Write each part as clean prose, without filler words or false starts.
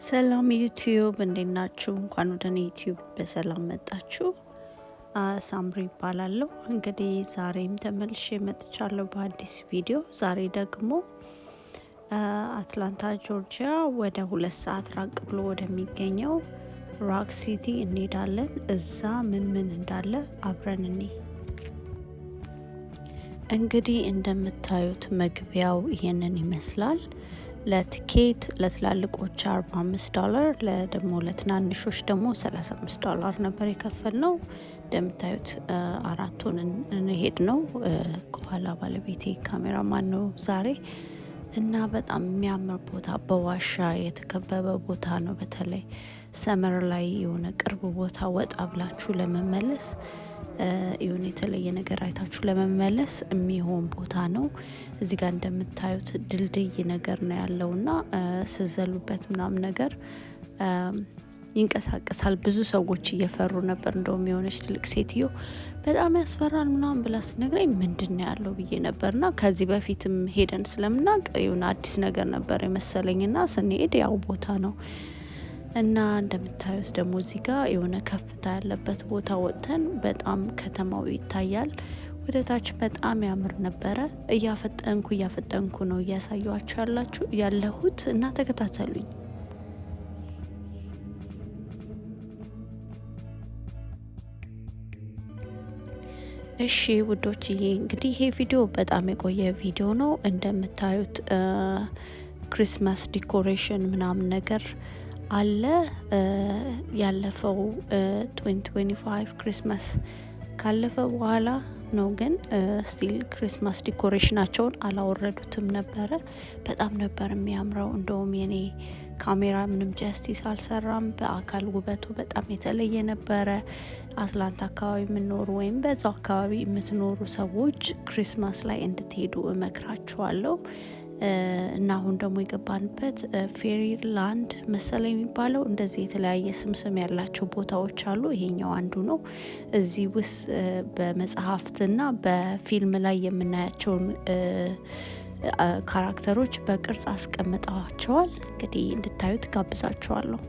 ሰላም ዩቲዩብ እንዴት ናችሁ? እንኳን ወደ እኔ ዩቲዩብ በሰላም መጣችሁ። ሳምሪ ይባላለሁ። እንግዲህ ዛሬም ተመልሼ መጥቻለሁ በአዲስ ቪዲዮ። ዛሬ ደግሞ አትላንታ ጆርጂያ ወደ 2 ሰዓት ራቅ ብሎ ወደሚገኘው ሮክ ሲቲ እንሄዳለን። እዛ ምን ምን እንዳለ አብረን እኔ እንግዲህ እንደምታዩት መግቢያው ይሄንን ይመስላል። ለቲኬት ለትላልቆች $45 ደግሞ ለትናንሾች ደግሞ $35 ነበር የከፈልነው። እንደምታዩት አራቱን እንሄድ ነው። ከኋላ ባለቤቴ ካሜራማን ነው ዛሬ እና በጣም የሚያምር ቦታ በዋሻ የተከበበ ቦታ ነው። በተለይ ሰመር ላይ የሆነ ቅርብ ቦታ ወጣ ብላችሁ ለመመለስ የሆነ የተለየ ነገር አይታችሁ ለመመለስ የሚሆን ቦታ ነው። እዚህ ጋር እንደምታዩት ድልድይ ነገር ነው ያለውና ስዘሉበት ምናምን ነገር ይንቀሳቀሳል። ብዙ ሰዎች እየፈሩ ነበር። እንደውም የሆነች ትልቅ ሴትዮ በጣም ያስፈራል ምናምን ብላ ስትነግረኝ ምንድነው ያለው ብዬ ነበርና ከዚህ በፊትም ሄደን ስለምናውቅ የሆነ አዲስ ነገር ነበር የመሰለኝና ስንሄድ ያው ቦታ ነው እና እንደምታዩት ደግሞ እዚህ ጋር የሆነ ከፍታ ያለበት ቦታ ወጥተን በጣም ከተማው ይታያል። ወደ ታች በጣም ያምር ነበረ። እያፈጠንኩ ነው እያሳየኋችሁ ያለሁት እና ተከታተሉኝ። እሺ ውዶችዬ፣ እንግዲህ ይሄ ቪዲዮ በጣም የቆየ ቪዲዮ ነው። እንደምታዩት ክሪስማስ ዲኮሬሽን ምናምን ነገር አለ። ያለፈው 2025 ክሪስማስ ካለፈ በኋላ ነው፣ ግን ስቲል ክሪስማስ ዲኮሬሽናቸውን አላወረዱትም ነበረ። በጣም ነበር የሚያምረው። እንደውም የኔ ካሜራ ምንም ጀስቲስ አልሰራም። በአካል ውበቱ በጣም የተለየ ነበረ። አትላንታ አካባቢ የምትኖሩ ወይም በዛው አካባቢ የምትኖሩ ሰዎች ክሪስማስ ላይ እንድትሄዱ እመክራችኋለሁ። እና አሁን ደግሞ የገባንበት ፌሪላንድ መሰለ የሚባለው እንደዚህ የተለያየ ስም ያላቸው ቦታዎች አሉ። ይሄኛው አንዱ ነው። እዚህ ውስጥ በመጽሐፍትና በፊልም ላይ የምናያቸውን ካራክተሮች በቅርጽ አስቀምጠዋቸዋል። እንግዲህ እንድታዩት ጋብዛችኋለሁ።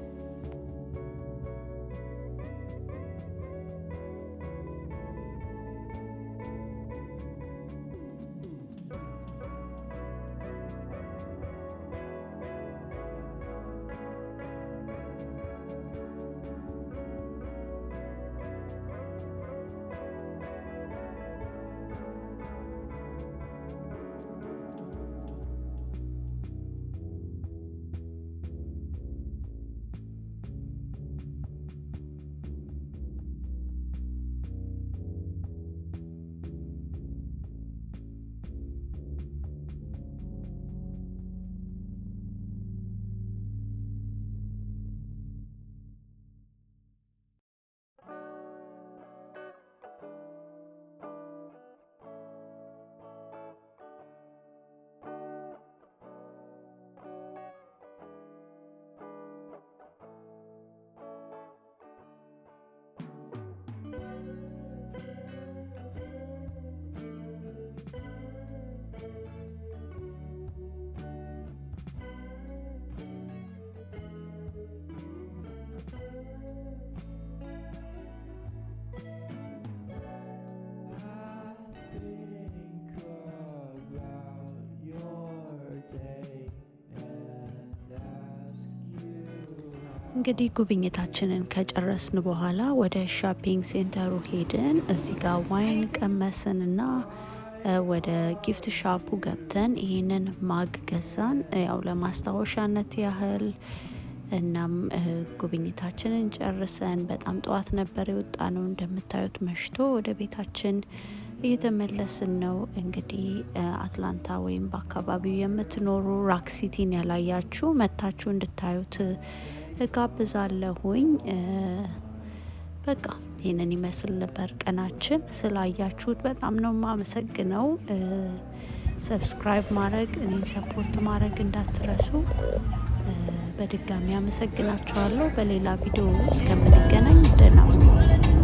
እንግዲህ ጉብኝታችንን ከጨረስን በኋላ ወደ ሻፒንግ ሴንተሩ ሄድን። እዚህ ጋር ዋይን ቀመስንና ወደ ጊፍት ሻፑ ገብተን ይህንን ማግ ገዛን፣ ያው ለማስታወሻነት ያህል። እናም ጉብኝታችንን ጨርሰን በጣም ጠዋት ነበር የወጣ ነው። እንደምታዩት መሽቶ ወደ ቤታችን እየተመለስን ነው። እንግዲህ አትላንታ ወይም በአካባቢው የምትኖሩ ሮክ ሲቲን ያላያችሁ መታችሁ እንድታዩት እጋብዛለሁኝ። በቃ ይህንን ይመስል ነበር ቀናችን። ስላያችሁት በጣም ነው የማመሰግነው። ሰብስክራይብ ማድረግ እኔን ሰፖርት ማድረግ እንዳትረሱ። በድጋሚ አመሰግናችኋለሁ። በሌላ ቪዲዮ እስከምንገናኝ ደህና ሁኑ።